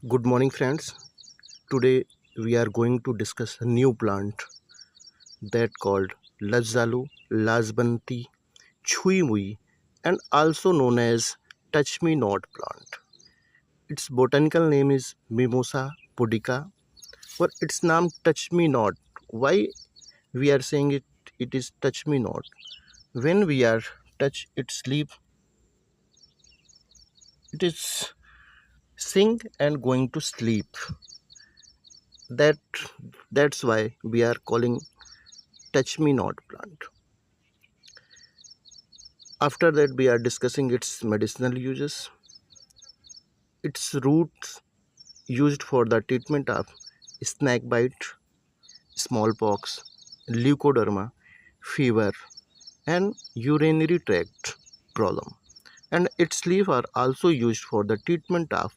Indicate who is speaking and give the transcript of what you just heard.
Speaker 1: Good morning, friends. Today we are going to discuss a new plant that called Lazzalu lasbanti chui mui and also known as touch me not plant. Its botanical name is Mimosa pudica or its name touch me not. Why we are saying it is touch me not? When we are touch its leaf, it is sing and going to sleep. That that's why we are calling touch me not plant. After that, we are discussing its medicinal uses. Its roots used for the treatment of snake bite, smallpox, leukoderma, fever, and urinary tract problem. And its leaves are also used for the treatment of